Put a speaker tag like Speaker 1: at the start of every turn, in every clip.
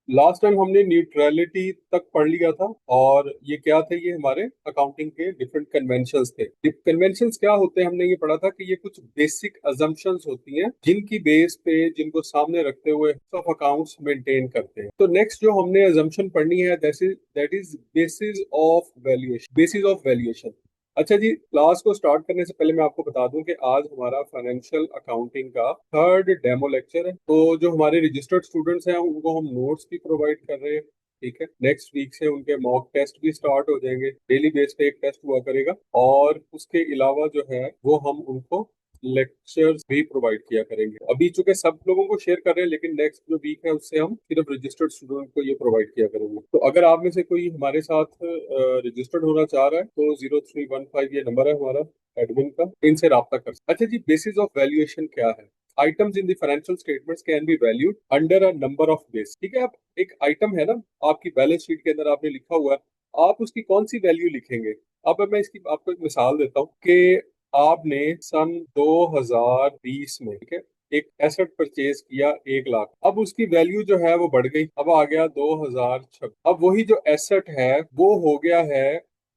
Speaker 1: Last time हमने neutrality तक पढ़ लिया था। और ये क्या थे, ये हमारे अकाउंटिंग के डिफरेंट कन्वेंशंस थे। कन्वेंशंस क्या होते हैं, हमने ये पढ़ा था कि ये कुछ बेसिक अजम्पशंस होती हैं जिनकी बेस पे, जिनको सामने रखते हुए ऑफ अकाउंट्स मेंटेन करते हैं। तो नेक्स्ट जो हमने अजम्पशन पढ़नी है, that is basis of valuation. Basis of valuation. अच्छा जी, क्लास को स्टार्ट करने से पहले मैं आपको बता दूं कि आज हमारा फाइनेंशियल अकाउंटिंग का थर्ड डेमो लेक्चर है। तो जो हमारे रजिस्टर्ड स्टूडेंट्स हैं उनको हम नोट्स भी प्रोवाइड कर रहे हैं। ठीक है, नेक्स्ट वीक से उनके मॉक टेस्ट भी स्टार्ट हो जाएंगे। डेली बेस पे एक टेस्ट हुआ करेगा, और उसके अलावा जो है वो हम उनको लेक्चर्स भी प्रोवाइड किया करेंगे। अभी चूंकि सब लोगों को शेयर कर रहे हैं, लेकिन नेक्स्ट जो वीक है उससे हम सिर्फ रजिस्टर्ड स्टूडेंट को ये प्रोवाइड किया करेंगे। तो अगर आप में से कोई हमारे साथ रजिस्टर्ड होना चाह रहा है तो 0315 ये नंबर है हमारा एडमिन का, इनसे रब्ता कर सकते। अच्छा जी, बेसिस ऑफ वैल्यूएशन क्या है? Items in the financial statements can be valued under a number of base. ठीक है, आप एक आइटम है ना, आपकी बैलेंस शीट के अंदर आपने लिखा हुआ है, आप उसकी कौन सी वैल्यू लिखेंगे? अब मैं इसकी आपको एक मिसाल देता हूँ कि आपने सन 2020 में, ठीक है, एक एसेट परचेज किया 1 लाख। अब उसकी वैल्यू जो है वो बढ़ गई, अब आ गया 2026। अब वही जो एसेट है वो हो गया है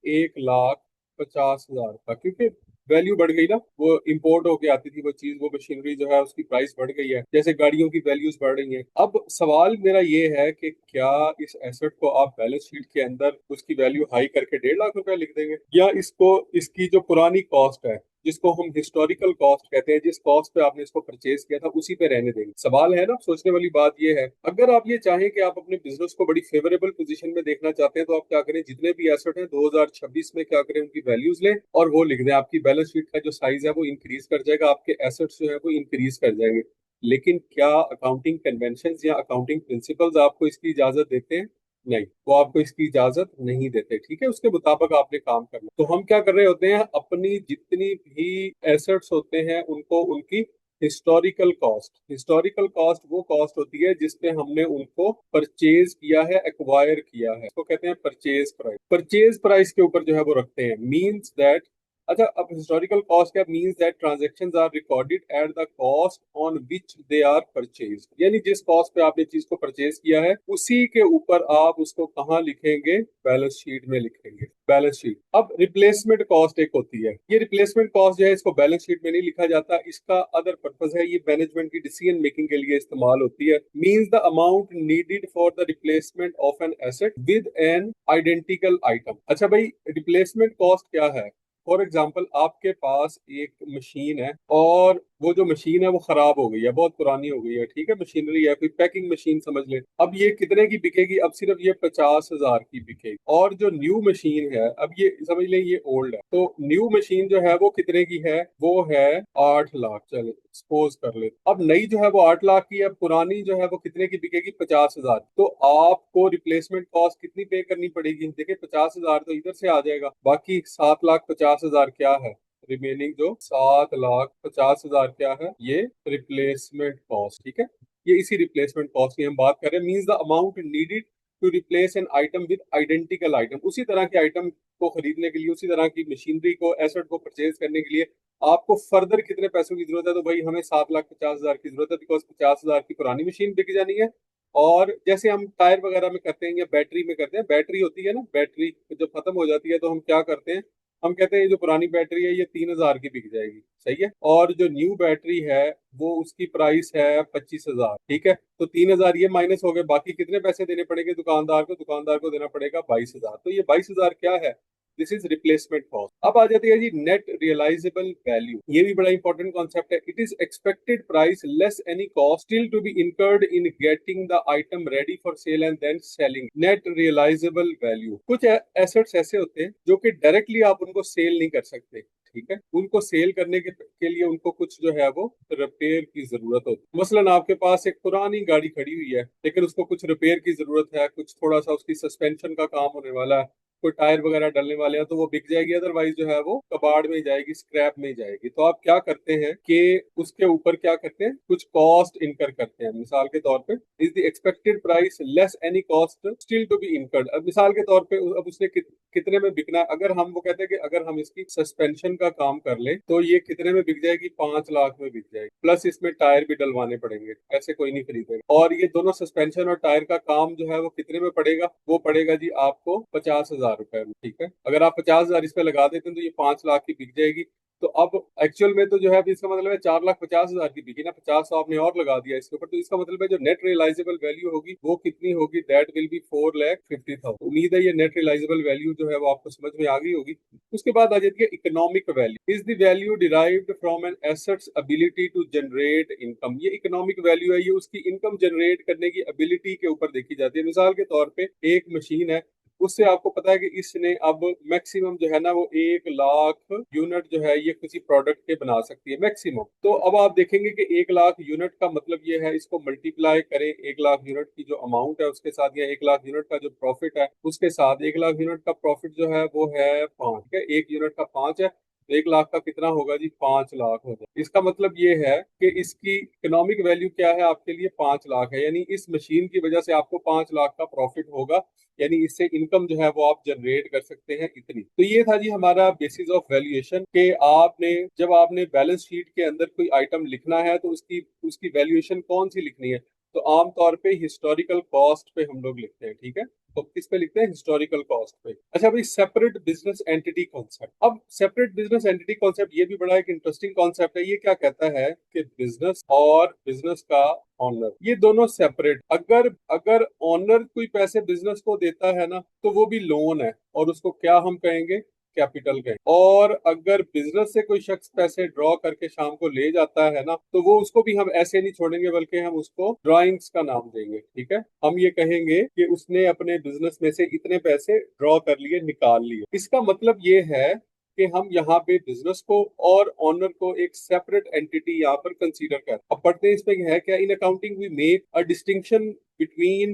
Speaker 1: 1,50,000 का, क्योंकि वैल्यू बढ़ गई ना। वो इंपोर्ट होके आती थी वो चीज, वो मशीनरी जो है उसकी प्राइस बढ़ गई है, जैसे गाड़ियों की वैल्यूज बढ़ रही हैं। अब सवाल मेरा ये है कि क्या इस एसेट को आप बैलेंस शीट के अंदर उसकी वैल्यू हाई करके 1.5 लाख रुपए लिख देंगे, या इसको, इसकी जो पुरानी कॉस्ट है जिसको हम हिस्टोरिकल कॉस्ट कहते हैं, जिस कॉस्ट पे आपने इसको परचेज किया था उसी पे रहने देंगे? सवाल है ना, सोचने वाली बात ये है। अगर आप ये चाहें कि आप अपने बिजनेस को बड़ी फेवरेबल पोजीशन में देखना चाहते हैं, तो आप क्या करें, जितने भी एसेट हैं 2026 में क्या करें, उनकी वैल्यूज लें और वो लिख दें। आपकी बैलेंस शीट का जो साइज है वो इंक्रीज कर जाएगा, आपके एसेट्स जो है वो इंक्रीज कर जाएंगे। लेकिन क्या अकाउंटिंग कन्वेंशन या अकाउंटिंग प्रिंसिपल्स आपको इसकी इजाजत देते हैं? नहीं, वो आपको इसकी इजाजत नहीं देते। ठीक है, उसके मुताबिक आपने काम करना। तो हम क्या कर रहे होते हैं, अपनी जितनी भी एसेट्स होते हैं उनको उनकी हिस्टोरिकल कॉस्ट वो कॉस्ट होती है जिसपे हमने उनको परचेज किया है, एक्वायर किया है, इसको कहते हैं परचेज प्राइस। परचेज प्राइस के ऊपर जो है वो रखते हैं, मींस दैट। अच्छा, अब हिस्टोरिकल कॉस्ट क्या means that transactions are recorded at the cost on which they are purchase. यानी जिस कॉस्ट पे आपने चीज को परचेज किया है उसी के ऊपर आप उसको कहाँ लिखेंगे, बैलेंस शीट में लिखेंगे। Balance sheet. अब रिप्लेसमेंट कॉस्ट एक होती है, ये रिप्लेसमेंट कॉस्ट जो है इसको बैलेंस शीट में नहीं लिखा जाता, इसका अदर पर्पज है, ये मैनेजमेंट की डिसीजन मेकिंग के लिए इस्तेमाल होती है। Means the amount needed for the replacement of an asset with an identical item. अच्छा भाई, रिप्लेसमेंट कॉस्ट क्या है? फॉर एग्जाम्पल, आपके पास एक मशीन है और वो जो मशीन है वो खराब हो गई है, बहुत पुरानी हो गई है। ठीक है, मशीनरी है, कोई पैकिंग मशीन समझ ले। अब ये कितने की बिकेगी? अब सिर्फ ये 50,000 की बिकेगी। और जो न्यू मशीन है, अब ये समझ ले ये ओल्ड है, तो न्यू मशीन जो है वो कितने की है? वो है 8 लाख। चलो सपोज कर ले, अब नई जो है वो 8 लाख की है, पुरानी जो है वो कितने की बिकेगी? 50,000। तो आपको रिप्लेसमेंट कॉस्ट कितनी पे करनी पड़ेगी? देखिए, 50,000 तो इधर से आ जाएगा, बाकी 7,50,000 क्या है? रिमेनिंग जो 7,50,000 क्या है? ये रिप्लेसमेंट कॉस्ट। ठीक है, ये इसी रिप्लेसमेंट कॉस्ट की हम बात कर रहे हैं। Means the amount needed to replace an item with identical item. उसी तरह के आइटम को खरीदने के लिए, उसी तरह की मशीनरी को, एसेट को परचेज करने के लिए आपको फर्दर कितने पैसों की जरूरत है? तो भाई हमें 7,50,000 की जरूरत है, बिकॉज 50,000 की पुरानी मशीन बिक जानी है। और जैसे हम टायर वगैरह में करते हैं या बैटरी में करते हैं, बैटरी होती है ना, बैटरी जब खत्म हो जाती है तो हम क्या करते हैं, हम कहते हैं ये जो पुरानी बैटरी है ये 3,000 की बिक जाएगी। सही है, और जो न्यू बैटरी है वो उसकी प्राइस है 25,000। ठीक है, तो 3,000 ये माइनस हो गए, बाकी कितने पैसे देने पड़ेंगे दुकानदार को? दुकानदार को देना पड़ेगा 22,000। तो ये 22,000 क्या है? This is replacement cost. अब आ जाती है जी नेट रियलाइजेबल वैल्यू। ये भी बड़ा इंपॉर्टेंट कॉन्सेप्ट है। It is expected price less any cost still to be incurred in getting the item ready for sale and then selling. Net realisable value. कुछ assets ऐसे होते हैं जो कि डायरेक्टली आप उनको सेल नहीं कर सकते। ठीक है, उनको सेल करने के लिए उनको कुछ जो है वो रिपेयर की जरूरत होती है। मसलन आपके पास एक पुरानी गाड़ी खड़ी हुई है, लेकिन उसको कुछ रिपेयर की जरूरत है, कुछ थोड़ा सा उसकी सस्पेंशन का काम होने वाला है, कोई टायर वगैरह डलने वाले हैं तो वो बिक जाएगी, अदरवाइज जो है वो कबाड़ में जाएगी, स्क्रैप में जाएगी। तो आप क्या करते हैं कि उसके ऊपर क्या करते हैं, कुछ कॉस्ट इनकर करते हैं। मिसाल के तौर पे is the expected price less any cost still to be incurred. अब मिसाल के तौर पे अब उसने कितने में बिकना है, अगर हम वो कहते हैं कि अगर हम इसकी सस्पेंशन का काम कर ले तो ये कितने में बिक जाएगी, 5 लाख में बिक जाएगी, प्लस इसमें टायर भी डलवाने पड़ेंगे, ऐसे कोई नहीं खरीदेगा। और ये दोनों सस्पेंशन और टायर का काम जो है वो कितने में पड़ेगा, वो पड़ेगा जी आपको 50,000 रुपए में। ठीक है, अगर आप 50,000 इस पे लगा देते हैं तो ये 5 लाख की बिक जाएगी। तो अब एक्चुअल में तो जो है अभी इसका मतलब है 4,50,000 की बिकी ना, 50 तो आपने और लगा दिया इसके ऊपर, तो इसका मतलब है जो नेट रियलाइजेबल वैल्यू होगी वो कितनी होगी, दैट विल बी 4,50,000। उम्मीद है ये नेट रियलाइजेबल वैल्यू जो है वो आपको समझ में आ गई होगी। उसके बाद आ जाती है economic value. Is the value derived from an asset's ability to generate income. ये इकोनॉमिक वैल्यू है, ये उसकी इनकम जनरेट करने की एबिलिटी के ऊपर देखी जाती है। मिसाल के तौर पे एक मशीन है, उससे आपको पता है कि इसने अब मैक्सिमम जो है ना वो 1 लाख यूनिट जो है ये किसी प्रोडक्ट के बना सकती है मैक्सिमम। तो अब आप देखेंगे कि 1 लाख यूनिट का मतलब ये है, इसको मल्टीप्लाई करें 1 लाख यूनिट की जो अमाउंट है उसके साथ, या 1 लाख यूनिट का जो प्रॉफिट है उसके साथ। 1 लाख यूनिट का प्रॉफिट जो है वो है 5 है, एक यूनिट का 5 है, तो 1 लाख का कितना होगा जी, 5 लाख हो जाए। इसका मतलब ये है कि इसकी इकोनॉमिक वैल्यू क्या है आपके लिए, 5 लाख है, यानी इस मशीन की वजह से आपको 5 लाख का प्रॉफिट होगा, यानी इससे इनकम जो है वो आप जनरेट कर सकते हैं इतनी। तो ये था जी हमारा बेसिस ऑफ वैल्यूएशन के आपने जब आपने बैलेंस शीट के अंदर कोई आइटम लिखना है तो उसकी उसकी वैल्यूएशन कौन सी लिखनी है, तो आमतौर पे हिस्टोरिकल कॉस्ट पे हम लोग लिखते हैं। ठीक है, तो किस पे लिखते हैं, हिस्टोरिकल कॉस्ट पे। अच्छा भाई, सेपरेट बिजनेस एंटिटी कॉन्सेप्ट। अब सेपरेट बिजनेस एंटिटी कॉन्सेप्ट ये भी बड़ा एक इंटरेस्टिंग कॉन्सेप्ट है। ये क्या कहता है कि बिजनेस और बिजनेस का ऑनर ये दोनों सेपरेट, अगर अगर ऑनर कोई पैसे बिजनेस को देता है ना तो वो भी लोन है, और उसको क्या हम कहेंगे, कैपिटल कहेंगे। और अगर बिजनेस से कोई शख्स पैसे ड्रॉ करके शाम को ले जाता है ना तो वो उसको भी हम ऐसे नहीं छोड़ेंगे, बल्कि हम उसको ड्राइंग्स का नाम देंगे। ठीक है, हम ये कहेंगे कि उसने अपने बिजनेस में से इतने पैसे ड्रॉ कर लिए, निकाल लिए। इसका मतलब ये है कि हम यहाँ पे बिजनेस को और ऑनर को एक सेपरेट एंटिटी यहाँ पर कंसीडर कर। अब पढ़ते हैं इसमें है क्या, in accounting we make a distinction between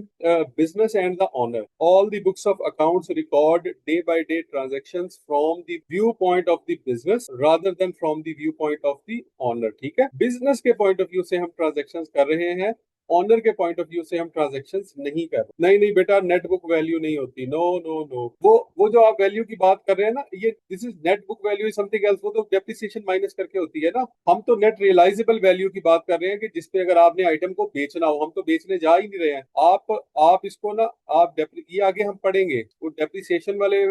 Speaker 1: business and the owner. All the books of accounts record day by day transactions from the viewpoint of the business rather than from the viewpoint of the owner. ठीक है, business के point of view से हम transactions कर रहे हैं, honour के point of view से हम ट्रांजेक्शन्स नहीं कर रहे। नहीं नहीं बेटा, नेट बुक वैल्यू नहीं होती, नो नो नो। वो जो आप वैल्यू की बात कर रहे हैं ना, ये this is net book value, is something else. वो तो डेप्रिसिएशन माइनस करके होती है ना। हम तो नेट रियलाइजेबल वैल्यू की बात कर रहे हैं कि जिसपे अगर आपने आइटम को बेचना हो, हम तो बेचने जा ही नहीं रहे हैं। आप इसको ना ये आगे हम पढ़ेंगे वो डेप्रिसिएशन वाले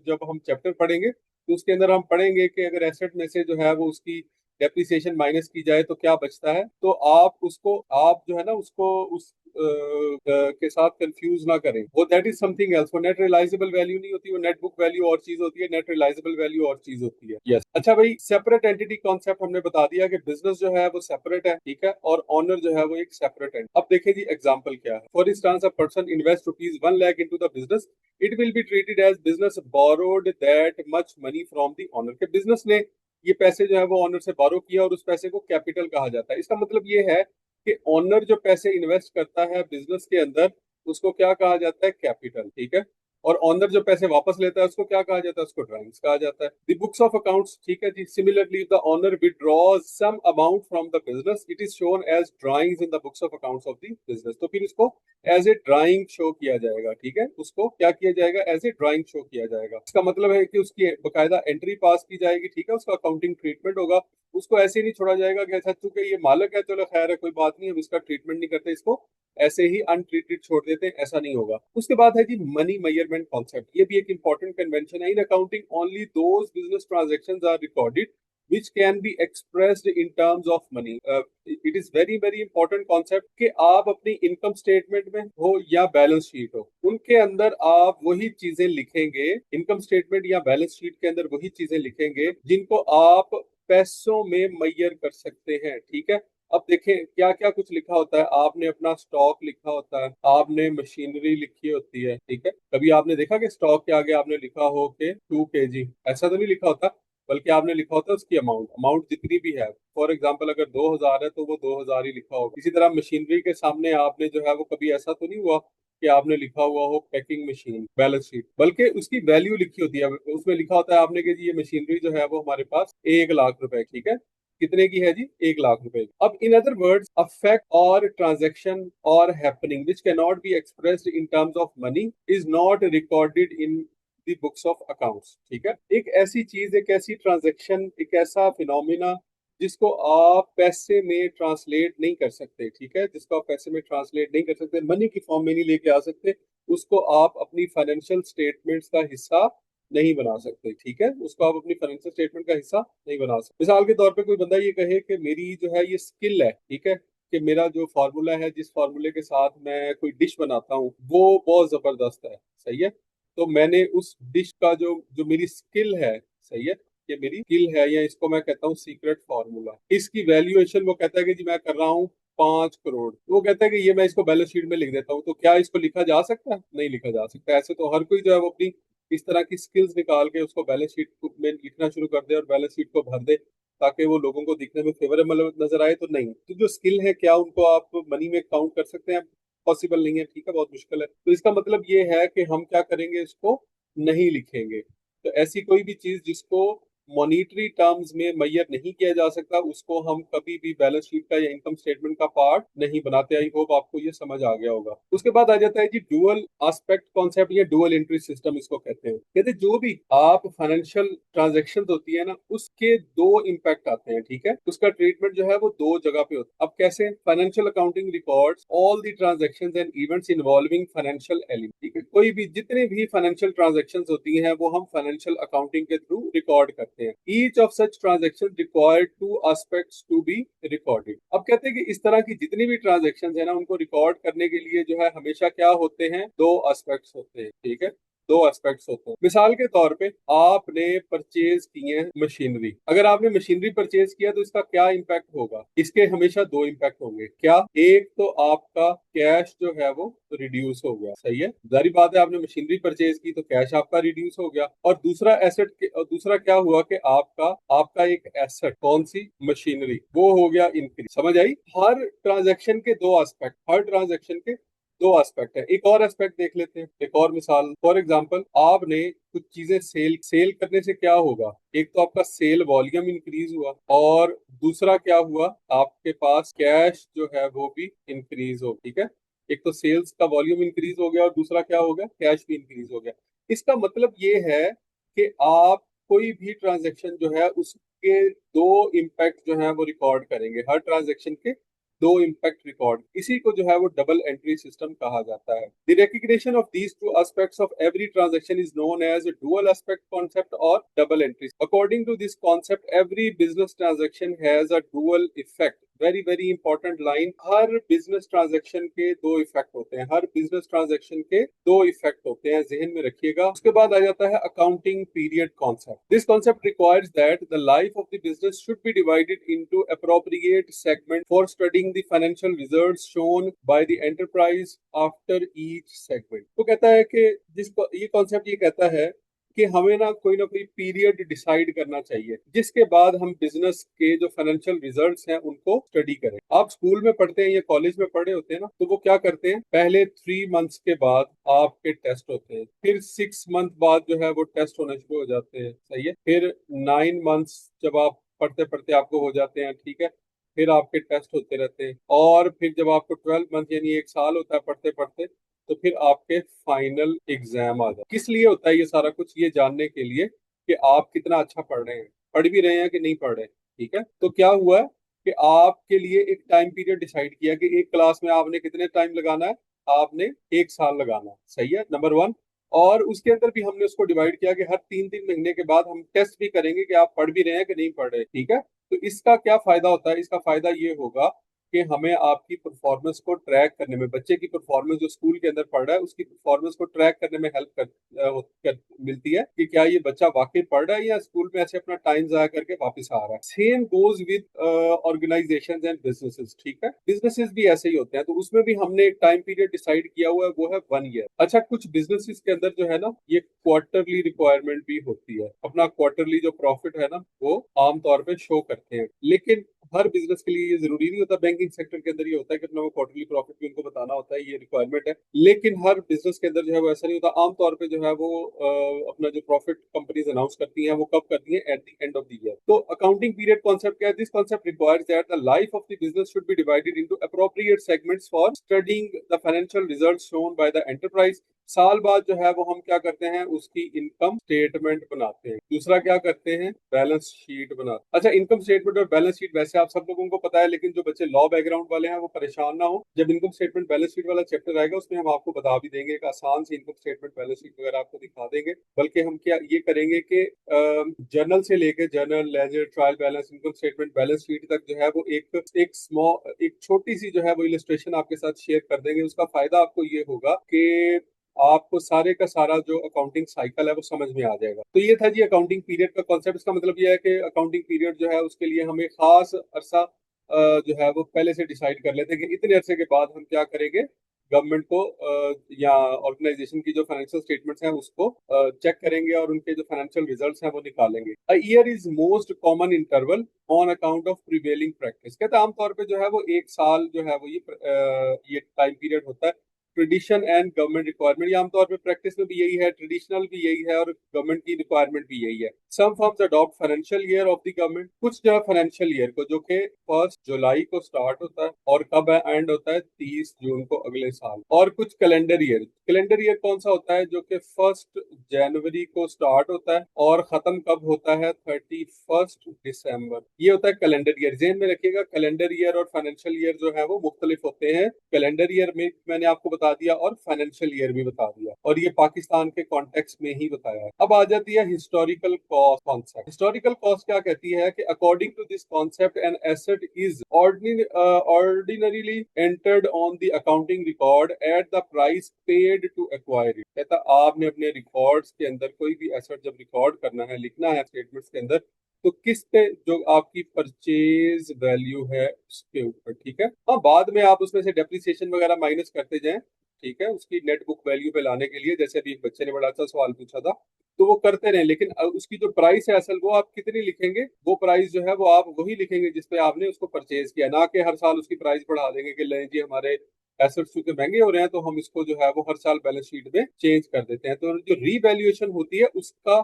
Speaker 1: जब हम चैप्टर पढ़ेंगे तो उसके अंदर हम पढ़ेंगे कि अगर एसेट में से जो है वो उसकी डेप्रिसिएशन माइनस की जाए तो क्या बचता है। तो आप जो है ना उसको उस के साथ कंफ्यूज ना करें, वो दैट इज समथिंग एल्स। वो नेट रियलाइजेबल वैल्यू नहीं होती, वो नेट बुक वैल्यू और चीज होती है, नेट रियलाइजेबल वैल्यू और चीज होती है। यस अच्छा भाई, सेपरेट एंटिटी कॉन्सेप्ट हमने बता दिया कि बिजनेस जो है वो सेपरेट है, ठीक है, और ऑनर जो है वो एक सेपरेट है। अब देखिए जी एग्जांपल क्या है। For instance, a person invest ₹1 lakh into the business, it will be treated as business borrowed that much money from the owner. के बिजनेस ने ये पैसे जो है वो ऑनर से बारो किया और उस पैसे को कैपिटल कहा जाता है। इसका मतलब ये है कि ऑनर जो पैसे इन्वेस्ट करता है बिजनेस के अंदर उसको क्या कहा जाता है, कैपिटल। ठीक है, और ऑनर जो पैसे वापस लेता है उसको क्या कहा जाता है, उसको ड्राइंग्स कहा जाता है। द बुक्स ऑफ अकाउंट्स, ठीक है जी। Similarly the owner withdraws some amount from the business, it is shown as drawings in the books of accounts of the business. तो फिर इसको एज ए ड्राइंग शो किया जाएगा। ठीक है, उसको क्या किया जाएगा, एज ए ड्राइंग शो किया जाएगा। इसका मतलब है कि उसकी बकायदा एंट्री पास की जाएगी। ठीक है, उसका अकाउंटिंग ट्रीटमेंट होगा, उसको ऐसे नहीं छोड़ा जाएगा कि अच्छा चूंकि ये मालक है चलो खैर है कोई बात नहीं, हम इसका ट्रीटमेंट नहीं करते, इसको ऐसे ही अनट्रीटेड छोड़ देते हैं, ऐसा नहीं होगा। उसके बाद है जी मनी मेजरमेंट कॉन्सेप्ट। ये भी एक इंपॉर्टेंट कन्वेंशन है। In accounting only those business transactions are recorded which can be expressed in terms of money. It is very very important concept कि आप अपनी इनकम स्टेटमेंट में हो या बैलेंस शीट हो, उनके अंदर आप वही चीजें लिखेंगे, इनकम स्टेटमेंट या बैलेंस शीट के अंदर वही चीजें लिखेंगे जिनको आप पैसों में मैयर कर सकते हैं। ठीक है, अब देखें क्या क्या कुछ लिखा होता है। आपने अपना स्टॉक लिखा होता है, आपने मशीनरी लिखी होती है। ठीक है, कभी आपने देखा कि स्टॉक के आगे आपने लिखा हो कि 2 kg, ऐसा तो नहीं लिखा होता, बल्कि आपने लिखा होता है उसकी अमाउंट, अमाउंट जितनी भी है। फॉर एग्जांपल अगर 2,000 है तो वो 2,000 ही लिखा होगा। इसी तरह मशीनरी के सामने आपने जो है वो कभी ऐसा तो नहीं हुआ कि आपने लिखा हुआ हो पैकिंग मशीन बैलेंस शीट, बल्कि उसकी वैल्यू लिखी होती है, उसमें लिखा होता है आपने कि जी ये मशीनरी जो है वो हमारे पास 1 लाख रुपए, ठीक है, कितने की है जी, 1 लाख रुपए। अब in other words a fact और ट्रांजेक्शन और happening which can not be expressed in terms of money is not recorded in the books of accounts, ठीक है। एक ऐसी चीज, एक ऐसी ट्रांजेक्शन, एक ऐसा फिनोमिना जिसको आप पैसे में ट्रांसलेट नहीं कर सकते, ठीक है, जिसको आप पैसे में ट्रांसलेट नहीं कर सकते, मनी की फॉर्म में नहीं लेके आ सकते, उसको आप अपनी फाइनेंशियल स्टेटमेंट्स का हिस्सा नहीं बना सकते, ठीक है, उसको आप अपनी फाइनेंशियल स्टेटमेंट का हिस्सा नहीं बना सकते। मिसाल के तौर पे कोई बंदा ये कहे कि मेरी जो है ये स्किल है, ठीक है, कि मेरा जो फार्मूला है, जिस फार्मूले के साथ मैं कोई डिश बनाता हूँ वो बहुत जबरदस्त है, सही है, तो मैंने उस डिश का जो जो मेरी स्किल है, सही है, ये मेरी स्किल है, या इसको मैं कहता हूँ सीक्रेट फार्मूला, इसकी वैल्यूएशन वो कहता है कि जी मैं कर रहा हूँ 5 करोड़, वो कहता है कि ये मैं इसको बैलेंस शीट में लिख देता हूँ, तो क्या इसको लिखा जा सकता है? नहीं लिखा जा सकता। ऐसे तो हर कोई जो है वो अपनी इस तरह की स्किल्स निकाल के उसको बैलेंस शीट में लिखना शुरू कर दे और बैलेंस शीट को भर दे ताकि वो लोगों को दिखने में फेवरेबल नजर आए, तो नहीं, तो जो स्किल है क्या उनको आप मनी में काउंट कर सकते हैं? पॉसिबल नहीं है, ठीक है, बहुत मुश्किल है। तो इसका मतलब ये है कि हम क्या करेंगे, इसको नहीं लिखेंगे। तो ऐसी कोई भी चीज जिसको मॉनिटरी टर्म्स में मैयर नहीं किया जा सकता उसको हम कभी भी बैलेंस शीट का या इनकम स्टेटमेंट का पार्ट नहीं बनाते। आई होप आपको ये समझ आ गया होगा। उसके बाद आ जाता है जी डुअल एस्पेक्ट कॉन्सेप्ट या डुअल एंट्री सिस्टम, इसको कहते हैं। कहते हैं जो भी आप फाइनेंशियल ट्रांजेक्शन होती है ना उसके दो इम्पैक्ट आते हैं, ठीक है, उसका ट्रीटमेंट जो है वो दो जगह पे होता है। अब कैसे? Financial accounting records all the transactions and events involving financial element, ठीक है, कोई भी जितने भी फाइनेंशियल ट्रांजेक्शंस होती हैं वो हम फाइनेंशियल अकाउंटिंग के थ्रू रिकॉर्ड करते हैं। Each of such transaction required two aspects to be recorded. अब कहते हैं कि इस तरह की जितनी भी ट्रांजेक्शंस है ना उनको रिकॉर्ड करने के लिए जो है हमेशा क्या होते हैं, दो एस्पेक्ट्स होते हैं, ठीक है, दो एस्पेक्ट्स होते हैं। मिसाल के तौर पे आपने परचेज किए हैं मशीनरी, अगर आपने मशीनरी परचेज किया तो इसका क्या इम्पैक्ट होगा? इसके हमेशा दो इम्पैक्ट होंगे। क्या? एक तो आपका कैश जो है वो रिड्यूस हो गया, सही है, जारी बात है, आपने मशीनरी परचेज की तो कैश आपका रिड्यूस हो गया। और दूसरा एसेट, दूसरा क्या हुआ कि आपका आपका एक एसेट, कौन सी? मशीनरी, वो हो गया इंक्रीज। समझ आई? हर ट्रांजेक्शन के दो एस्पेक्ट, हर ट्रांजेक्शन के दो एस्पेक्ट है। एक और एस्पेक्ट देख लेते हैं, एक और मिसाल। फॉर एग्जांपल आपने कुछ चीजें सेल सेल करने से क्या होगा? एक तो आपका सेल वॉल्यूम इंक्रीज हुआ और दूसरा क्या हुआ, आपके पास कैश जो है वो भी इंक्रीज हो, ठीक है। एक तो सेल्स का वॉल्यूम इंक्रीज हो गया और दूसरा क्या हो गया, कैश भी इंक्रीज हो गया। इसका मतलब ये है कि आप कोई भी ट्रांजेक्शन जो है उसके दो इम्पैक्ट जो है वो रिकॉर्ड करेंगे, हर ट्रांजेक्शन के दो इम्पैक्ट रिकॉर्ड। इसी को जो है वो डबल एंट्री सिस्टम कहा जाता है। The recognition of these two aspects of every transaction is known as dual aspect concept or double entry. According to this concept every business transaction has a dual effect. Very very important line, हर business transaction के दो effect होते हैं, हर business transaction के दो effect होते हैं, जहन में रखिएगा। उसके बाद आ जाता है accounting period concept. This concept requires that the life of the business should be divided into appropriate segment for studying the financial results shown by the enterprise after each segment. तो कहता है कि जिसको ये कॉन्सेप्ट ये कहता है कि हमें ना कोई पीरियड डिसाइड करना चाहिए जिसके बाद हम बिजनेस के जो फाइनेंशियल रिजल्ट्स हैं उनको स्टडी करें। आप स्कूल में पढ़ते हैं या कॉलेज में पढ़े होते हैं ना, तो वो क्या करते हैं, पहले 3 मंथ्स के बाद आपके टेस्ट होते हैं, फिर 6 मंथ बाद जो है वो टेस्ट होने शुरू हो जाते हैं, सही है, फिर 9 मंथ्स जब आप पढ़ते पढ़ते आपको हो जाते हैं, ठीक है, फिर आपके टेस्ट होते रहते हैं, और फिर जब आपको 12 मंथ यानी 1 साल होता है पढ़ते पढ़ते, तो फिर आपके फाइनल एग्जाम आ जाए। किस लिए होता है ये सारा कुछ? ये जानने के लिए कि आप कितना अच्छा पढ़ रहे हैं, पढ़ भी रहे हैं कि नहीं पढ़ रहे, ठीक है। तो क्या हुआ है कि आपके लिए एक टाइम पीरियड डिसाइड किया कि एक क्लास में आपने कितने टाइम लगाना है, आपने 1 साल लगाना है, सही है, नंबर वन। और उसके अंदर भी हमने उसको डिवाइड किया कि हर 3 3 महीने के बाद हम टेस्ट भी करेंगे कि आप पढ़ भी रहे हैं कि नहीं पढ़ रहे, ठीक है। तो इसका क्या फायदा होता है? इसका फायदा ये होगा कि हमें आपकी परफॉर्मेंस को ट्रैक करने में, बच्चे की परफॉर्मेंस जो स्कूल के अंदर पढ़ रहा है उसकी परफॉर्मेंस को ट्रैक करने में हेल्प मिलती है कि क्या ये बच्चा वाकई पढ़ रहा है या स्कूल में ऐसे अपना टाइम जाया करके वापस आ रहा है। Same goes with organisations and businesses, ठीक है, बिजनेसेस भी ऐसे ही होते हैं। तो उसमें भी हमने एक टाइम पीरियड डिसाइड किया हुआ है, वो है 1 ईयर। अच्छा, कुछ बिजनेसेस के अंदर जो है ना ये क्वार्टरली रिक्वायरमेंट भी होती है, अपना क्वार्टरली जो प्रॉफिट है ना वो आमतौर पर शो करते हैं, लेकिन हर बिजनेस के लिए ये जरूरी नहीं होता। बैंकिंग बैंकिंग सेक्टर के अंदर ये होता है कि अपना वो क्वार्टरली प्रॉफिट भी उनको बताना होता है, ये रिक्वायरमेंट है। लेकिन हर बिजनेस के अंदर जो है वो ऐसा नहीं होता। आमतौर पे जो है वो अपना जो प्रॉफिट कंपनीज अनाउंस करती हैं वो कब करती हैं? At the end of the year. तो अकाउंटिंग पीरियड कॉन्सेप्ट क्या है? This concept requires that the life of the business should be divided into appropriate segments for studying the financial results shown by the enterprise. साल बाद जो है वो हम क्या करते हैं? उसकी इनकम स्टेटमेंट बनाते हैं। दूसरा क्या करते हैं? बैलेंस शीट बनाते हैं। अच्छा, इनकम स्टेटमेंट और बैलेंस शीट वैसे आप सब लोगों को पता है, लेकिन जो बच्चे लॉ बैकग्राउंड वाले हैं वो परेशान ना हो। जब इनकम स्टेटमेंट बैलेंस शीट वाला चैप्टर आएगा उसमें हम आपको बता भी देंगे, एक आसान सी इनकम स्टेटमेंट बैलेंस शीट वगैरह आपको दिखा देंगे। बल्कि हम क्या ये करेंगे कि जर्नल से लेके journal, ledger, trial balance, income statement, balance sheet तक जो है वो एक छोटी सी जो है वो इलस्ट्रेशन आपके साथ शेयर कर देंगे। उसका फायदा आपको ये होगा कि आपको सारे का सारा जो अकाउंटिंग साइकिल है वो समझ में आ जाएगा। तो ये था जी अकाउंटिंग पीरियड का कॉन्सेप्ट। इसका मतलब ये है कि अकाउंटिंग पीरियड जो है उसके लिए हमें खास अरसा जो है वो पहले से डिसाइड कर लेते हैं कि इतने अरसे के बाद हम क्या करेंगे, गवर्नमेंट को या ऑर्गेनाइजेशन की जो फाइनेंशियल स्टेटमेंट्स हैं उसको चेक करेंगे और उनके जो फाइनेंशियल रिजल्ट्स हैं वो निकालेंगे। A year is most common interval on account of prevailing practice. कहते हैं आमतौर पे जो है वो एक साल जो है वो ये टाइम पीरियड होता है। ट्रेडिशन एंड गवर्नमेंट रिक्वायरमेंट, ये आमतौर पे प्रैक्टिस में भी यही है, ट्रेडिशनल भी यही है और गवर्नमेंट की रिक्वायरमेंट भी यही है। Some firms adopt financial year of the government. कुछ जो है फाइनेंशियल ईयर को जो कि 1 जुलाई को स्टार्ट होता है और कब एंड होता है? 30 जून को अगले साल। और कुछ कैलेंडर ईयर। कैलेंडर ईयर कौन सा होता है? जो कि 1 जनवरी को स्टार्ट होता है और खत्म कब होता है? 31 दिसंबर। ये होता है कैलेंडर ईयर। जेन में रखिएगा, कैलेंडर ईयर और फाइनेंशियल ईयर जो है वो मुख्तलिफ होते हैं। कैलेंडर ईयर में मैंने आपको बता दिया और फाइनेंशियल ईयर भी बता दिया, और ये पाकिस्तान के कॉन्टेक्स्ट में ही बताया है। अब आ जाती है historical cost concept. Historical cost क्या कहती है कि according to this concept an asset is ordinarily entered on the accounting record at the price paid to acquire it. कहता आपने अपने रिकॉर्ड्स के अंदर कोई भी एसेट जब रिकॉर्ड करना है, लिखना है स्टेटमेंट्स के अंदर, तो किस पे जो आपकी परचेज वैल्यू है उसके ऊपर। ठीक है, हाँ, बाद में आप उसमें से डेप्रिसिएशन वगैरह माइनस करते जाएं। ठीक है, उसकी नेट बुक वैल्यू पे लाने के लिए, जैसे अभी एक बच्चे ने बड़ा अच्छा सवाल पूछा था, तो वो करते रहे। लेकिन उसकी जो प्राइस है असल, वो आप कितनी लिखेंगे? वो प्राइस जो है वो आप वही लिखेंगे जिसपे आपने उसको परचेज किया, ना कि हर साल उसकी प्राइस बढ़ा देंगे कि नहीं जी हमारे एसेट्स चूंकि महंगे हो रहे हैं तो हम इसको जो है वो हर साल बैलेंस शीट में चेंज कर देते हैं। तो जो रीवैल्यूएशन होती है उसका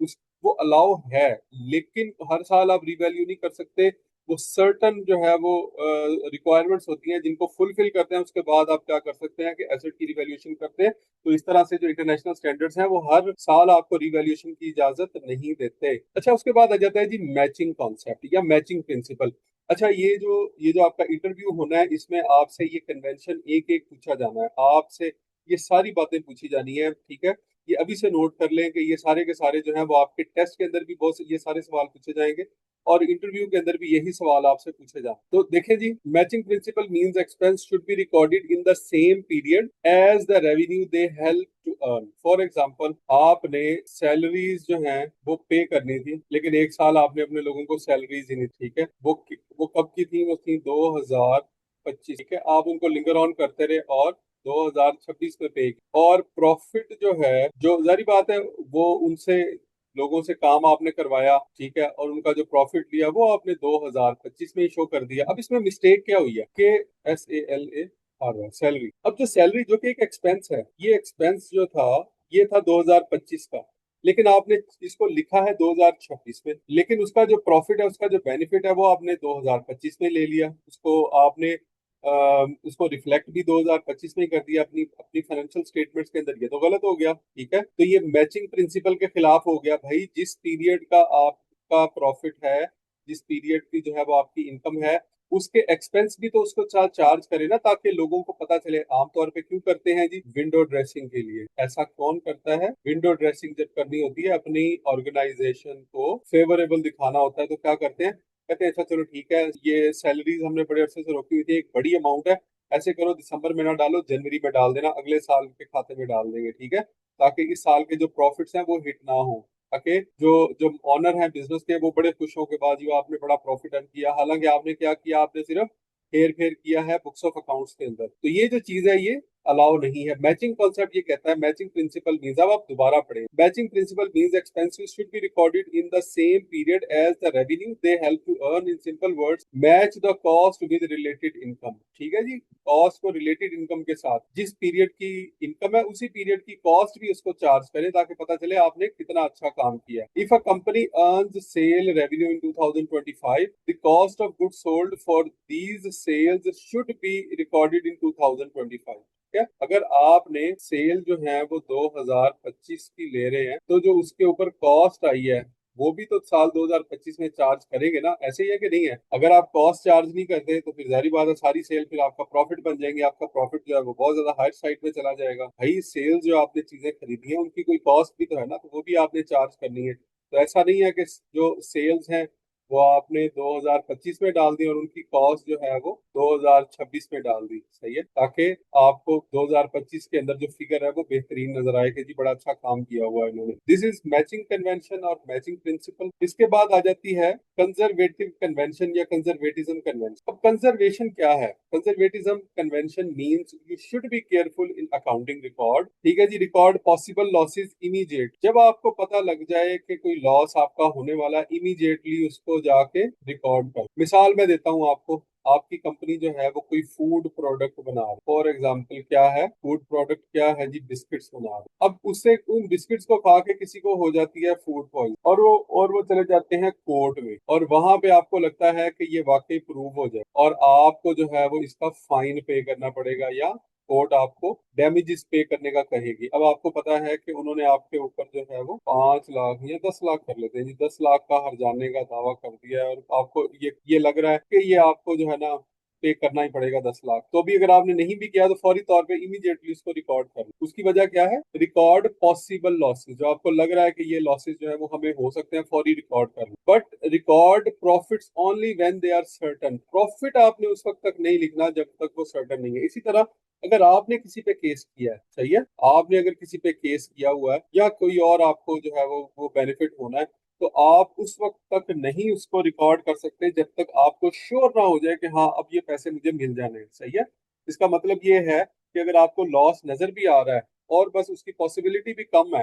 Speaker 1: उस वो अलाउ है, लेकिन हर साल आप रीवैल्यू नहीं कर सकते। वो सर्टन जो है वो रिक्वायरमेंट्स होती हैं जिनको फुलफिल करते हैं, उसके बाद आप क्या कर सकते हैं कि एसेट की रिवैल्यूएशन करते हैं। तो इस तरह से जो इंटरनेशनल स्टैंडर्ड्स हैं वो हर साल आपको रिवैल्यूएशन की इजाजत नहीं देते। अच्छा, उसके बाद आ जाता है जी मैचिंग कॉन्सेप्ट या मैचिंग प्रिंसिपल। अच्छा, ये जो आपका इंटरव्यू होना है इसमें आपसे ये कन्वेंशन एक एक पूछा जाना है, आपसे ये सारी बातें पूछी जानी है। ठीक है, ये अभी से नोट कर लें कि ये सारे के सारे जो हैं वो आपके टेस्ट के अंदर भी बहुत ये सारे सवाल पूछे जाएंगे और इंटरव्यू के अंदर भी यही सवाल आपसे पूछे जाए। तो देखें जी, matching principle means expense should be recorded in the same period as the revenue they help to earn. For example, आपने सैलरीज जो हैं वो पे करनी थी, लेकिन एक साल आपने अपने लोगों को सैलरीज ही नहीं। ठीक है, वो कब की थी? वो थी 2025। ठीक है, आप उनको लिंगर ऑन करते रहे और 2026 में पे। और प्रॉफिट जो है, जो जारी बात है, वो उनसे लोगों से काम आपने करवाया। ठीक है, और उनका जो प्रॉफिट लिया वो आपने 2025 में ही शो कर दिया। अब इसमें मिस्टेक क्या हुई है कि SALA सैलरी, अब जो सैलरी जो कि एक एक्सपेंस है, ये एक्सपेंस जो था ये था 2025 का, लेकिन आपने इसको लिखा है 2026 में, लेकिन उसका जो प्रॉफिट है, उसका जो बेनिफिट है वो आपने 2025 में ले लिया। उसको आपने उसको रिफ्लेक्ट भी 2025 में ही कर दिया अपनी अपनी फाइनेंशियल स्टेटमेंट्स के अंदर। ये तो गलत हो गया। ठीक है, तो ये मैचिंग प्रिंसिपल के खिलाफ हो गया। भाई, जिस पीरियड का आपका प्रॉफिट है, जिस पीरियड की जो है वो आपकी इनकम है, उसके एक्सपेंस भी तो उसको चार्ज करे ना, ताकि लोगों को पता चले। आमतौर पे क्यों करते हैं जी? विंडो ड्रेसिंग के लिए। ऐसा कौन करता है? विंडो ड्रेसिंग जब करनी होती है, अपनी ऑर्गेनाइजेशन को फेवरेबल दिखाना होता है, तो क्या करते हैं? कहते हैं अच्छा चलो ठीक है, ये सैलरीज हमने बड़े अरसे से रोकी हुई थी, एक बड़ी अमाउंट है, ऐसे करो दिसंबर में ना डालो, जनवरी में डाल देना, अगले साल के खाते में डाल देंगे। ठीक है, ताकि इस साल के जो प्रॉफिट्स हैं वो हिट ना हो, ताकि जो जो ऑनर हैं बिजनेस के वो बड़े खुश हो के बाद जो आपने बड़ा प्रॉफिट अर्न किया। हालांकि आपने क्या किया? आपने सिर्फ हेर फेर किया है बुक्स ऑफ अकाउंट्स के अंदर। तो ये जो चीज है ये अलाउ नहीं है। मैचिंग कॉन्सेप्ट ये कहता है, मैचिंग प्रिंसिपल मींस, अब आप दोबारा पढ़ें, matching principle means expenses should be recorded in the same period as the revenue they help to earn. In simple words, match the cost with related income. ठीक है जी, कॉस्ट को related income के साथ, जिस पीरियड की income है उसी पीरियड की कॉस्ट भी उसको चार्ज करें, ताकि पता चले आपने कितना अच्छा काम किया। If a company earns sale revenue in 2025, the cost of goods sold for these sales should be recorded in 2025। क्या, अगर आपने सेल जो है वो 2025 की ले रहे हैं, तो जो उसके ऊपर कॉस्ट आई है वो भी तो साल 2025 में चार्ज करेंगे ना, ऐसे ही है कि नहीं है? अगर आप कॉस्ट चार्ज नहीं करते तो फिर जारी बात है सारी सेल फिर आपका प्रॉफिट बन जाएंगे, आपका प्रॉफिट जो है वो बहुत ज्यादा हायर साइड पे चला जाएगा। भाई सेल जो आपने चीजें खरीदी है उनकी कोई कॉस्ट भी तो है ना, तो वो भी आपने चार्ज करनी है। तो ऐसा नहीं है कि जो सेल्स हैं वो आपने 2025 में डाल दी और उनकी कॉस्ट जो है वो 2026 में डाल दी, सही है, ताकि आपको 2025 के अंदर जो फिगर है वो बेहतरीन नजर आए कि जी बड़ा अच्छा काम किया हुआ है इन्होंने। दिस इज मैचिंग कन्वेंशन और मैचिंग प्रिंसिपल। इसके बाद आ जाती है कंजर्वेटिव कन्वेंशन या कंजर्वेटिज्म कन्वेंशन। अब कंजर्वेशन क्या है? Conservatism convention means you should be careful in accounting record. ठीक है जी, रिकॉर्ड पॉसिबल लॉसेस इमीडिएट। जब आपको पता लग जाए कि कोई लॉस आपका होने वाला, इमीडिएटली उसको जाके रिकॉर्ड कर। मिसाल मैं देता हूँ आपको, आपकी कंपनी जो है वो कोई फूड प्रोडक्ट बना रही है, फॉर एग्जाम्पल क्या है, फूड प्रोडक्ट क्या है जी, बिस्किट्स बना रही है। अब उससे उन बिस्किट्स को खा के किसी को हो जाती है फूड पॉइजन, और वो चले जाते हैं कोर्ट में, और वहां पे आपको लगता है कि ये वाकई प्रूव हो जाए और आपको जो है वो इसका फाइन पे करना पड़ेगा, या कोर्ट आपको डैमेजेस पे करने का कहेगी। अब आपको पता है कि उन्होंने आपके ऊपर जो है वो 5 लाख या 10 लाख कर लेते हैं जी, 10 लाख का हर्जाने का दावा कर दिया है, और आपको ये लग रहा है कि ये आपको जो है ना पे करना ही पड़ेगा 10 लाख। तो भी अगर आपने नहीं भी किया तो फौरी तौर पे इमीडिएटली उसको रिकॉर्ड कर लो। उसकी वजह क्या है? रिकॉर्ड पॉसिबल लॉसेस, जो आपको लग रहा है कि ये लॉसेस जो है वो हमें हो सकते हैं, फौरी रिकॉर्ड कर लो। But record profits only when they are certain. Profit आपने उस वक्त तक नहीं लिखना जब तक वो सर्टन नहीं है। इसी तरह अगर आपने किसी पे केस किया है, सही है, आपने अगर किसी पे केस किया हुआ है या कोई और आपको जो है वो बेनिफिट होना है, तो आप उस वक्त तक नहीं उसको रिकॉर्ड कर सकते जब तक आपको श्योर ना हो जाए कि हाँ अब ये पैसे मुझे मिल जाने हैं, सही है। इसका मतलब ये है कि अगर आपको लॉस नजर भी आ रहा है और बस उसकी पॉसिबिलिटी भी कम है,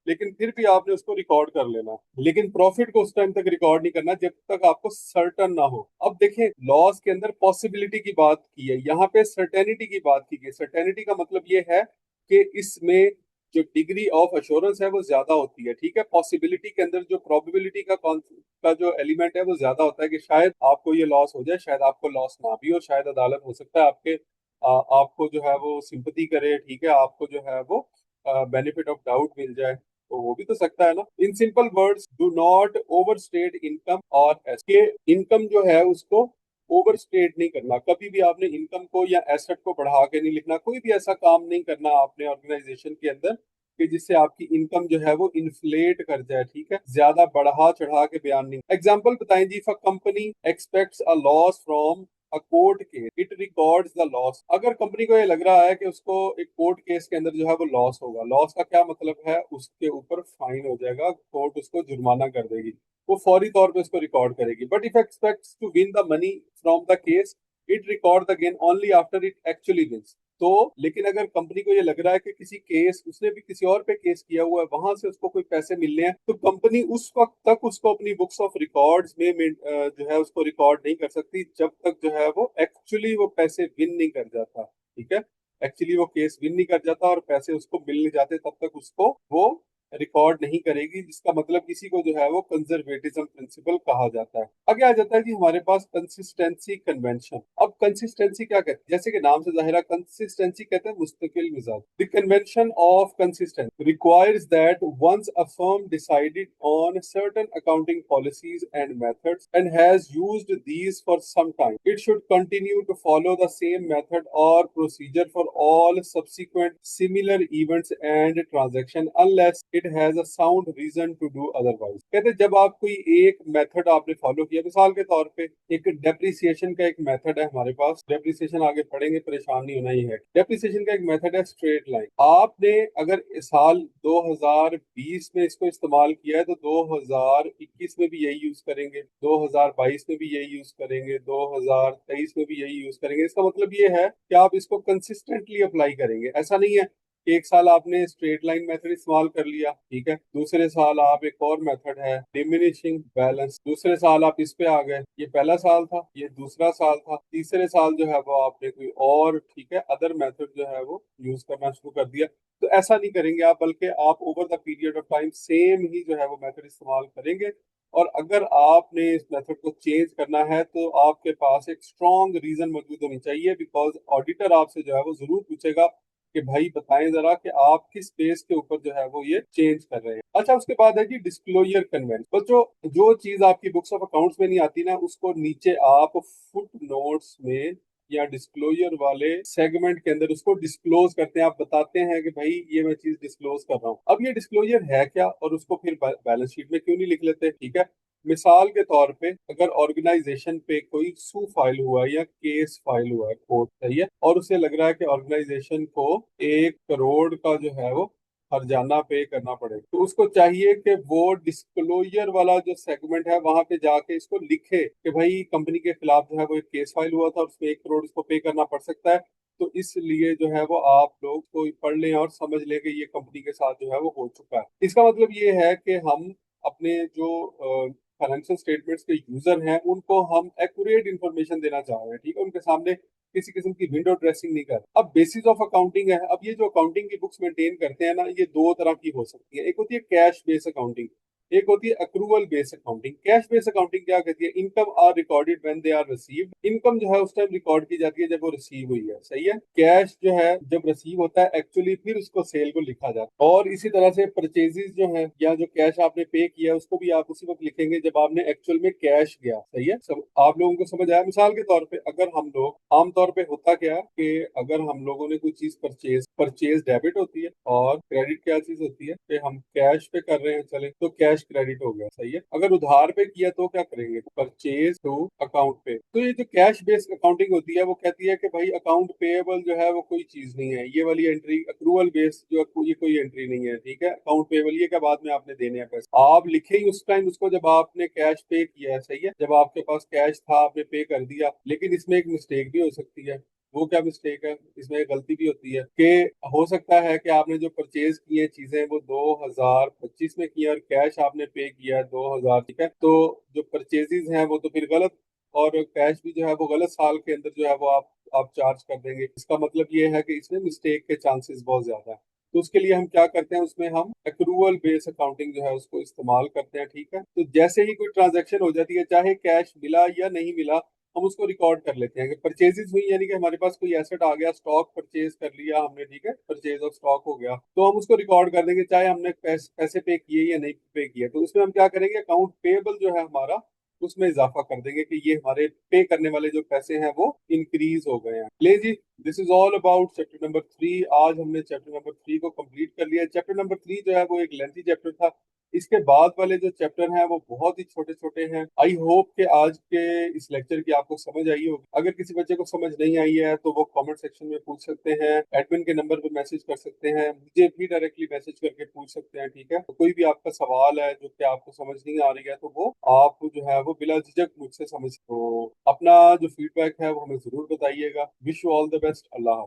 Speaker 1: लेकिन फिर भी आपने उसको रिकॉर्ड कर लेना, लेकिन प्रॉफिट को उस टाइम तक रिकॉर्ड नहीं करना जब तक आपको सर्टन ना हो। अब देखें, लॉस के अंदर पॉसिबिलिटी की बात की है, यहाँ पे सर्टेनिटी की बात की गई। सर्टेनिटी का मतलब ये है कि इसमें जो डिग्री ऑफ अश्योरेंस है वो ज्यादा होती है, ठीक है। पॉसिबिलिटी के अंदर जो प्रोबेबिलिटी का जो एलिमेंट है वो ज्यादा होता है कि शायद आपको ये लॉस हो जाए, शायद आपको लॉस ना भी हो, शायद अदालत हो सकता है आपको जो है वो सिंपथी करे, ठीक है, आपको जो है वो बेनिफिट ऑफ डाउट मिल जाए, तो वो भी तो सकता है ना। इन simple words, do not overstate income और के इनकम जो है उसको ओवरस्टेट नहीं करना। कभी भी आपने इनकम को या एसेट को बढ़ा के नहीं लिखना। कोई भी ऐसा काम नहीं करना आपने ऑर्गेनाइजेशन के अंदर कि जिससे आपकी इनकम जो है वो इन्फ्लेट कर जाए, ठीक है, ज्यादा बढ़ा चढ़ा के बयान नहीं। एग्जाम्पल बताएं जी, if a company expects a loss from a court case, it records the loss. अगर कंपनी को ये लग रहा है कि उसको एक कोर्ट केस के अंदर जो है वो लॉस होगा, लॉस का क्या मतलब है, उसके ऊपर फाइन हो जाएगा, कोर्ट उसको जुर्माना कर देगी, वो फौरी तौर पे उसको रिकॉर्ड करेगी। But if expects to win the money from the case, it record the gain only after it actually wins. तो लेकिन अगर कंपनी को ये लग रहा है कि किसी केस, उसने भी किसी और पे केस किया हुआ है, वहां से उसको कोई पैसे मिलने हैं, तो कंपनी उस वक्त तक उसको अपनी बुक्स ऑफ रिकॉर्ड्स में जो है उसको रिकॉर्ड नहीं कर सकती जब तक जो है वो एक्चुअली वो पैसे विन नहीं कर जाता, ठीक है। एक्चुअली वो केस विन नहीं कर जाता और पैसे उसको मिल नहीं जाते, तब तक उसको वो रिकॉर्ड नहीं करेगी, जिसका मतलब किसी को जो है वो कंजर्वेटिज्म प्रिंसिपल कहा जाता है। आगे आ जाता है कि हमारे पास कंसिस्टेंसी कन्वेंशन। अब कंसिस्टेंसी क्या कहते हैं? जैसे कि नाम से जाहिर है, कंसिस्टेंसी कहते हैं मुस्तकिल मिजाज। The convention of consistency requires that once a firm decided on certain accounting policies and methods and has used these for some time, it should continue to follow the same method or procedure for all subsequent similar events and transaction unless it has a sound reason to do otherwise. कहते हैं जब आप कोई एक method आपने follow किया, मिसाल के तौर पे एक डेप्रिसिएशन का एक मेथड है हमारे पास, डेप्रिसिएशन आगे पढ़ेंगे, परेशान नहीं होना ही है। डेप्रिसिएशन का एक मेथड है स्ट्रेट लाइन। आपने अगर साल 2020 में इसको इस्तेमाल किया है तो 2021 में भी यही यूज करेंगे, 2022 में भी यही यूज करेंगे, 2023 में भी यही यूज करेंगे। इसका मतलब ये है कि आप इसको कंसिस्टेंटली अप्लाई करेंगे। ऐसा नहीं है एक साल आपने स्ट्रेट लाइन मेथड इस्तेमाल कर लिया, ठीक है, दूसरे साल आप एक और मेथड है डिमिनिशिंग बैलेंस, दूसरे साल आप इस पे आ गए, ये पहला साल था, ये दूसरा साल था, तीसरे साल जो है वो आपने कोई और, ठीक है, अदर मेथड जो है वो यूज करना शुरू कर दिया। तो ऐसा नहीं करेंगे आप, बल्कि आप over the period of time same ही जो है वो मेथड इस्तेमाल करेंगे। और अगर आपने इस मेथड को चेंज करना है तो आपके पास एक स्ट्रॉन्ग रीजन मौजूद होनी चाहिए, बिकॉज ऑडिटर आपसे जो है वो जरूर पूछेगा कि भाई बताएं जरा कि आप किस बेस के ऊपर जो है वो ये चेंज कर रहे हैं। अच्छा, उसके बाद है जी डिस्क्लोजर कन्वेंशन। बच्चों, जो चीज आपकी बुक्स ऑफ अकाउंट्स में नहीं आती ना, उसको नीचे आप फुट नोट्स में या डिस्क्लोजर वाले सेगमेंट के अंदर उसको डिस्क्लोज करते हैं। आप बताते हैं कि भाई ये मैं चीज डिस्क्लोज कर रहा हूँ। अब ये डिस्क्लोजर है क्या और उसको फिर बैलेंस शीट में क्यों नहीं लिख लेते, ठीक है। मिसाल के तौर पे अगर ऑर्गेनाइजेशन पे कोई सू फाइल हुआ है या केस फाइल हुआ है कोर्ट, सही है, और उसे लग रहा है कि ऑर्गेनाइजेशन को 1 करोड़ का जो है वो हर्जाना पे करना पड़ेगा, तो उसको चाहिए कि वो डिस्क्लोजर वाला जो सेगमेंट है वहां पे जाके इसको लिखे कि भाई कंपनी के खिलाफ जो है वो एक केस फाइल हुआ था और उसमें 1 करोड़ उसको पे करना पड़ सकता है। तो इसलिए जो है वो आप लोग को पढ़ लें और समझ लें कि ये कंपनी के साथ जो है वो हो चुका है। इसका मतलब ये है कि हम अपने जो फाइनेंशियल स्टेटमेंट्स के यूजर हैं उनको हम एक्यूरेट इंफॉर्मेशन देना चाह रहे हैं, ठीक है, उनके सामने किसी किस्म की विंडो ड्रेसिंग नहीं कर। अब बेसिस ऑफ अकाउंटिंग है। अब ये जो अकाउंटिंग की बुक्स मेंटेन करते हैं ना, ये दो तरह की हो सकती है। एक होती है कैश बेस अकाउंटिंग, एक होती है accrual base accounting. Cash base accounting क्या कहती है, income are recorded when they are received. Income जो है उस टाइम रिकॉर्ड की जाती है जब वो रिसीव हुई है, सही है। कैश जो है जब रिसीव होता है एक्चुअली फिर उसको सेल को लिखा जाता है। और इसी तरह से परचेजेस जो है या जो कैश आपने पे किया उसको भी आप उसी वक्त लिखेंगे जब आपने एक्चुअल में कैश गया, सही है। सब आप लोगों को समझ आया। मिसाल के तौर पे अगर हम लोग आमतौर पे होता क्या कि अगर हम लोगों ने कोई चीज परचेज परचेज डेबिट होती है और क्रेडिट क्या चीज होती है कि हम कैश पे कर रहे हैं, चले तो कैश क्रेडिट हो गया, सही है। अगर उधार पे किया तो क्या करेंगे, परचेज टू अकाउंट पे। तो ये जो कैश बेस्ड अकाउंटिंग होती है वो कहती है कि भाई अकाउंट पेएबल जो है वो कोई चीज नहीं है, ये वाली एंट्री अक्रूवल बेस्ड जो ये कोई एंट्री नहीं है, ठीक है। अकाउंट पेएबल ये क्या बाद में आपने देने हैं पैसे, आप लिखे ही उस टाइम उसको जब आपने कैश पे किया है, सही है। जब आपके पास कैश था आपने पे कर दिया, लेकिन इसमें एक मिस्टेक भी हो सकती है। वो क्या मिस्टेक है, इसमें एक गलती भी होती है कि हो सकता है कि आपने जो परचेज की है चीजें वो 2025 में की है और कैश आपने पे किया है 2000, ठीक है। तो जो परचेजेस हैं वो तो फिर गलत, और कैश भी जो है वो गलत साल के अंदर जो है वो आप चार्ज कर देंगे। इसका मतलब ये है कि इसमें मिस्टेक के चांसेस बहुत ज्यादा है। तो उसके लिए हम क्या करते हैं, उसमें हम एक्रूवल बेस अकाउंटिंग जो है उसको इस्तेमाल करते हैं, ठीक है। तो जैसे ही कोई ट्रांजैक्शन हो जाती है, चाहे कैश मिला या नहीं मिला, हम उसको रिकॉर्ड कर लेते हैं कि परचेजेस हुई, यानी कि हमारे पास कोई एसेट आ गया, स्टॉक परचेज कर लिया हमने, ठीक है, परचेज ऑफ स्टॉक हो गया, तो हम उसको रिकॉर्ड कर देंगे चाहे हमने पैसे पे किए या नहीं पे किए। तो उसमें हम क्या करेंगे, अकाउंट पेएबल जो है हमारा उसमें इजाफा कर देंगे कि ये हमारे पे करने वाले जो पैसे हैं वो इंक्रीज हो गए हैं। ले जी, this is all about chapter number 3। आज हमने चैप्टर नंबर 3 को कंप्लीट कर लिया। चैप्टर नंबर 3 जो है वो एक लेंथी चैप्टर था। इसके बाद वाले जो चैप्टर हैं वो बहुत ही छोटे छोटे हैं। आई होप कि आज के इस लेक्चर की आपको समझ आई होगी। अगर किसी बच्चे को समझ नहीं आई है तो वो कमेंट सेक्शन में पूछ सकते हैं, एडमिन के नंबर पे मैसेज कर सकते हैं, मुझे भी डायरेक्टली मैसेज करके पूछ सकते हैं, ठीक है। तो कोई भी आपका सवाल है जो कि आपको समझ नहीं आ रही है तो वो आप जो है वो बिला झिझक मुझसे समझ, तो अपना जो फीडबैक है वो हमें जरूर बताइएगा। Wish you all the best. अल्लाह हाफ़िज़।